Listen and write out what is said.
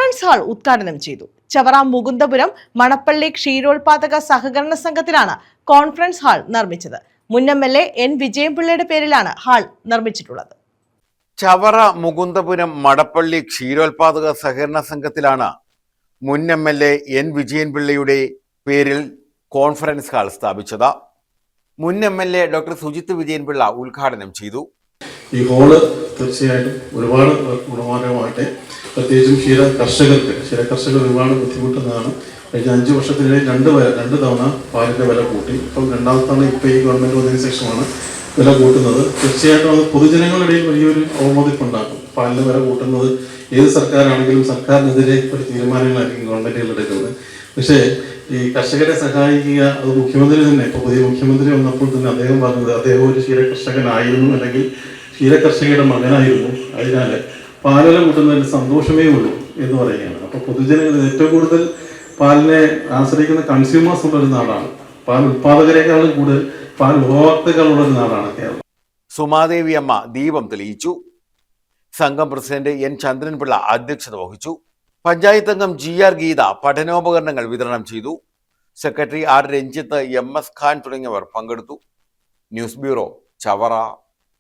Conference hall ഉദ്ഘാടനം ചെയ്തു. ചവറ മുകുന്ദപുരം മണപ്പള്ളി ക്ഷീരോത്പാദക സഹകരണ സംഘത്തിലാണ് കോൺഫറൻസ് ഹാൾ നിർമ്മിച്ചത്. മുൻ MLA N വിജയൻപിള്ളയുടെ പേരിലാണ് ഹാൾ നിർമ്മിച്ചിട്ടുള്ളത്. ചവറ മുകുന്ദപുരം മടപ്പള്ളി ക്ഷീരോത്പാദക സഹകരണ സംഘത്തിലാണ് മുൻ MLA N വിജയൻപിള്ളയുടെ പേരിൽ കോൺഫറൻസ് ഹാൾ സ്ഥാപിച്ചത്. മുൻ MLA ഡോക്ടർ സുജിത്ത് വിജയൻപിള്ള ഉദ്ഘാടനം ചെയ്തു. ഈ ഹാള് തീർച്ചയായിട്ടും ഒരുപാട് ഗുണമാനമായിട്ട്, പ്രത്യേകിച്ചും ക്ഷീര കർഷകർ ഒരുപാട് ബുദ്ധിമുട്ടുന്നതാണ്. കഴിഞ്ഞ 5 വർഷത്തിനിടെ രണ്ട് തവണ പാലിൻ്റെ വില കൂട്ടി. ഇപ്പം രണ്ടാമത്തെ തവണ ഇപ്പോൾ ഈ ഗവൺമെൻറ് വന്നതിന് ശേഷമാണ് വില കൂട്ടുന്നത്. തീർച്ചയായിട്ടും അത് പൊതുജനങ്ങളുടെ ഇടയിൽ വലിയൊരു അവമതിപ്പുണ്ടാക്കും. പാലിൻ്റെ വില കൂട്ടുന്നത് ഏത് സർക്കാരാണെങ്കിലും സർക്കാരിനെതിരെ ഒരു തീരുമാനങ്ങളായിരിക്കും ഗവൺമെൻറ്റുകൾ എടുക്കുന്നത്. പക്ഷേ ഈ കർഷകരെ സഹായിക്കുക അത് മുഖ്യമന്ത്രി തന്നെ, ഇപ്പോൾ പുതിയ മുഖ്യമന്ത്രി വന്നപ്പോൾ തന്നെ അദ്ദേഹം പറഞ്ഞത് അദ്ദേഹം ഒരു ക്ഷീരകർഷകനായിരുന്നു, അല്ലെങ്കിൽ ക്ഷീരകർഷകയുടെ മകനായിരുന്നു. അതിനാൽ പാലില കൂട്ടുന്നതിൽ സന്തോഷമേ ഉള്ളൂ എന്ന് പറയുകയാണ്. അപ്പോൾ പൊതുജനങ്ങൾ ഏറ്റവും കൂടുതൽ പാലിനെ ആശ്രയിക്കുന്ന കൺസ്യൂമേഴ്സ് ഉള്ളൊരു നാടാണ്. പാൽ ഉത്പാദകരെക്കാളും കൂടുതൽ പാൽ ഉപഭോക്താക്കളുള്ളൊരു നാടാണ് കേരളം. സുമാദേവി അമ്മ ദീപം തെളിയിച്ചു. സംഘം പ്രസിഡന്റ് N ചന്ദ്രൻപിള്ള അധ്യക്ഷത വഹിച്ചു. പഞ്ചായത്ത് അംഗം GR ഗീത പഠനോപകരണങ്ങൾ വിതരണം ചെയ്തു. Secretary R Ranjith, MS Khan തുടങ്ങിയവർ പങ്കെടുത്തു. News bureau, Chavara.